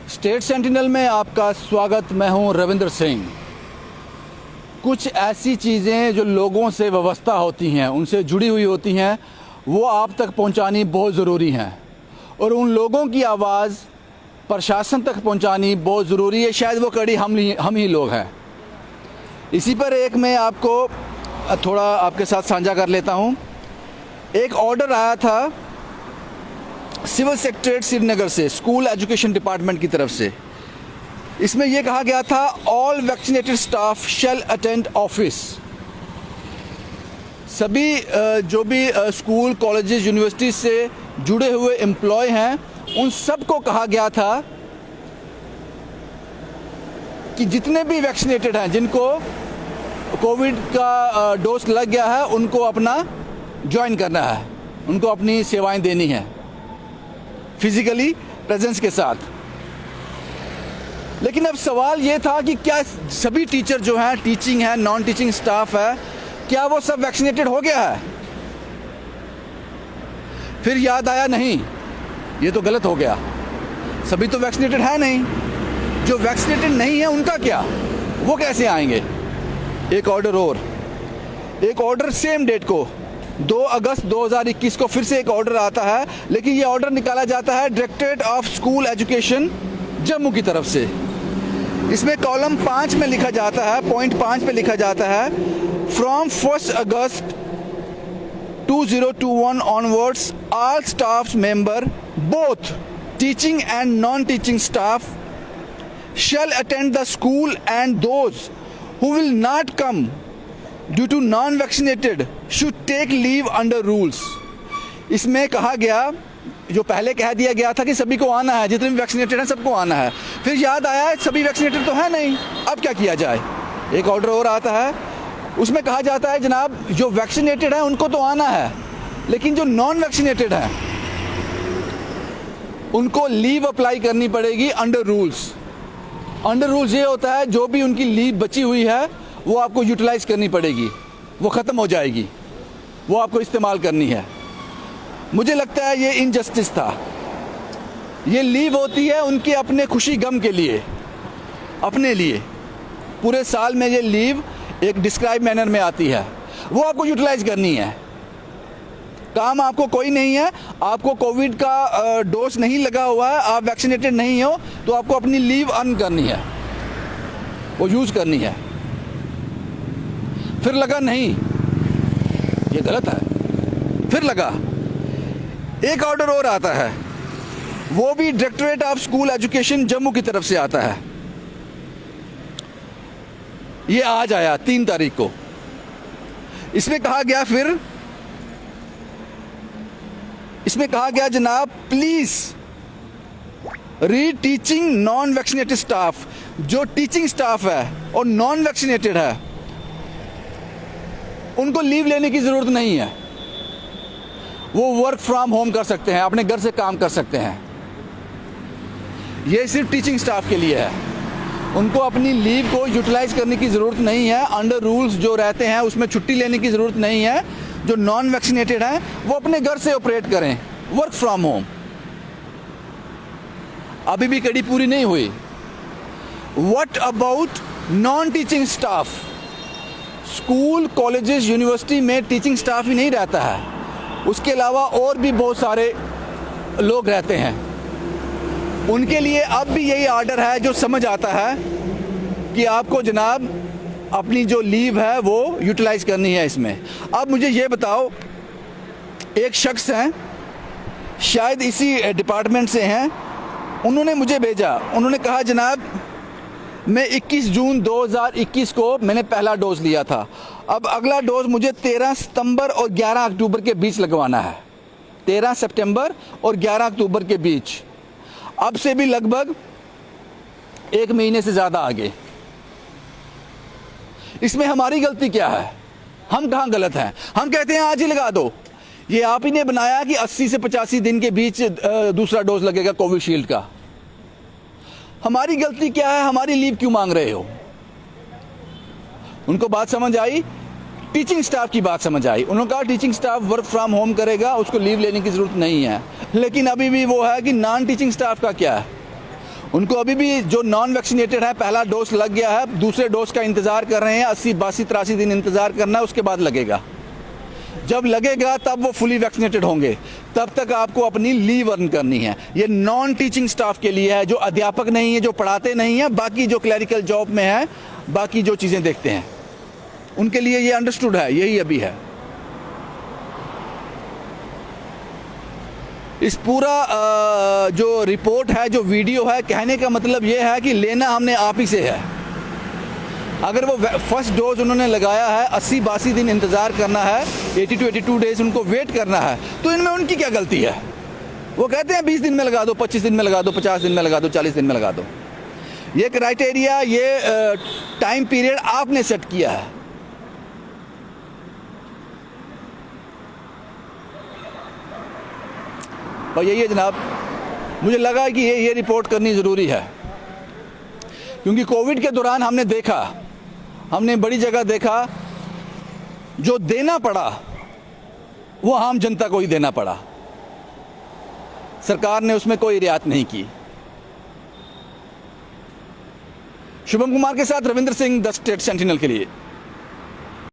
State sentinel में आपका स्वागत। मैं हूं रविंद्र सिंह। कुछ ऐसी चीज़ें जो लोगों से व्यवस्था होती हैं, उनसे जुड़ी हुई होती हैं, वो आप तक पहुंचानी बहुत ज़रूरी हैं और उन लोगों की आवाज़ प्रशासन तक पहुंचानी बहुत ज़रूरी है। शायद वो कड़ी हम ही लोग हैं। इसी पर एक मैं आपको थोड़ा आपके साथ साझा कर लेता हूं। एक ऑर्डर आया था सिविल सेक्रेटरीट श्रीनगर से, स्कूल एजुकेशन डिपार्टमेंट की तरफ से। इसमें यह कहा गया था ऑल वैक्सीनेटेड स्टाफ शैल अटेंड ऑफिस। सभी जो भी स्कूल कॉलेजेस यूनिवर्सिटी से जुड़े हुए एम्प्लॉय हैं, उन सबको कहा गया था कि जितने भी वैक्सीनेटेड हैं, जिनको कोविड का डोज लग गया है, उनको अपना ज्वाइन करना है, उनको अपनी सेवाएं देनी है फिजिकली प्रेजेंस के साथ। लेकिन अब सवाल ये था कि क्या सभी टीचर जो हैं, टीचिंग है, नॉन टीचिंग स्टाफ है, क्या वो सब वैक्सीनेटेड हो गया है? फिर याद आया नहीं, ये तो गलत हो गया। सभी तो वैक्सीनेटेड है नहीं। जो वैक्सीनेटेड नहीं है उनका क्या, वो कैसे आएंगे? एक ऑर्डर सेम डेट को 2 अगस्त 2021 को फिर से एक ऑर्डर आता है, लेकिन ये ऑर्डर निकाला जाता है directorate of school education Jammu की तरफ से। इसमें कॉलम 5 में लिखा जाता है, पॉइंट 5 पे लिखा जाता है, from 1 August 2021 onwards all staff member both teaching and non teaching staff shall attend the school and those who will not come due to non-vaccinated should take leave under rules। इसमें कहा गया, जो पहले कह दिया गया था कि सभी को आना है, जितने भी वैक्सीनेटेड हैं सबको आना है। फिर याद आया सभी वैक्सीनेटेड तो है नहीं, अब क्या किया जाए? एक ऑर्डर और आता है, उसमें कहा जाता है जनाब जो वैक्सीनेटेड हैं उनको तो आना है, लेकिन जो नॉन वैक्सीनेटेड हैं उनको लीव अप्लाई करनी पड़ेगी अंडर रूल्स। अंडर रूल्स ये होता है जो भी उनकी लीव बची हुई है वो आपको यूटिलाइज करनी पड़ेगी, वो ख़त्म हो जाएगी, वो आपको इस्तेमाल करनी है। मुझे लगता है ये इनजस्टिस था। ये लीव होती है उनके अपने खुशी गम के लिए, अपने लिए। पूरे साल में ये लीव एक डिस्क्राइब मैनर में आती है, वो आपको यूटिलाइज करनी है। काम आपको कोई नहीं है, आपको कोविड का डोज नहीं लगा हुआ है, आप वैक्सीनेटेड नहीं हो, तो आपको अपनी लीव अर्न करनी है, वो यूज़ करनी है। फिर लगा नहीं, ये गलत है। फिर लगा एक ऑर्डर और आता है, वो भी directorate of school education Jammu की तरफ से आता है। ये आज आया 3 तारीख को। इसमें कहा गया जनाब please read teaching non vaccinated staff. जो टीचिंग स्टाफ है और नॉन वैक्सीनेटेड है उनको लीव लेने की ज़रूरत नहीं है, वो वर्क फ्रॉम होम कर सकते हैं, अपने घर से काम कर सकते हैं। ये सिर्फ टीचिंग स्टाफ के लिए है, उनको अपनी लीव को यूटिलाइज करने की ज़रूरत नहीं है। अंडर रूल्स जो रहते हैं उसमें छुट्टी लेने की ज़रूरत नहीं है। जो नॉन वैक्सीनेटेड हैं वो अपने घर से ऑपरेट करें, वर्क फ्रॉम होम। अभी भी कड़ी पूरी नहीं हुई। What about non teaching staff? School colleges university में टीचिंग स्टाफ ही नहीं रहता है, उसके अलावा और भी बहुत सारे लोग रहते हैं। उनके लिए अब भी यही ऑर्डर है जो समझ आता है कि आपको जनाब अपनी जो लीव है वो यूटिलाइज करनी है इसमें। अब मुझे ये बताओ, एक शख्स हैं, शायद इसी डिपार्टमेंट से हैं, उन्होंने मुझे भेजा, उन्होंने कहा जनाब मैं 21 जून 2021 को मैंने पहला डोज लिया था, अब अगला डोज मुझे 13 सितंबर और 11 अक्टूबर के बीच लगवाना है। 13 सितंबर और 11 अक्टूबर के बीच, अब से भी लगभग 1 महीने से ज़्यादा आगे। इसमें हमारी गलती क्या है? हम कहाँ गलत हैं? हम कहते हैं आज ही लगा दो। ये आप ही ने बनाया कि 80 से 85 दिन के बीच दूसरा डोज लगेगा कोविशील्ड का। हमारी गलती क्या है? हमारी लीव क्यों मांग रहे हो? उनको बात समझ आई, टीचिंग स्टाफ की बात समझ आई। उन्होंने कहा teaching staff work from home करेगा, उसको लीव लेने की ज़रूरत नहीं है। लेकिन अभी भी वो है कि नॉन टीचिंग स्टाफ का क्या है? उनको अभी भी जो नॉन वैक्सीनेटेड है, पहला डोज लग गया है, दूसरे डोज का इंतज़ार कर रहे हैं, 80, 82, 83 दिन इंतज़ार करना है, उसके बाद लगेगा। जब लगेगा तब वो फुली वैक्सीनेटेड होंगे। तब तक आपको अपनी लीव अर्न करनी है। ये नॉन टीचिंग स्टाफ के लिए है, जो अध्यापक नहीं है, जो पढ़ाते नहीं हैं, बाकी जो क्लैरिकल जॉब में है, बाकी जो चीज़ें देखते हैं, उनके लिए ये अंडरस्टूड है, यही अभी है। इस पूरा जो रिपोर्ट है, जो वीडियो है, कहने का मतलब ये है कि लेना हमने आप ही से है। अगर वो फर्स्ट डोज उन्होंने लगाया है, 80-82 दिन इंतज़ार करना है, 80 to 82 डेज़ उनको वेट करना है, तो इनमें उनकी क्या गलती है? वो कहते हैं 20 दिन में लगा दो, 25 दिन में लगा दो, 50 दिन में लगा दो, 40 दिन में लगा दो। ये क्राइटेरिया, ये टाइम पीरियड आपने सेट किया है। और यही है जनाब, मुझे लगा कि ये रिपोर्ट करनी ज़रूरी है, क्योंकि कोविड के दौरान हमने देखा, हमने बड़ी जगह देखा, जो देना पड़ा वो आम जनता को ही देना पड़ा। सरकार ने उसमें कोई रियायत नहीं की। शुभम कुमार के साथ Ravindra Singh, the state sentinel के लिए।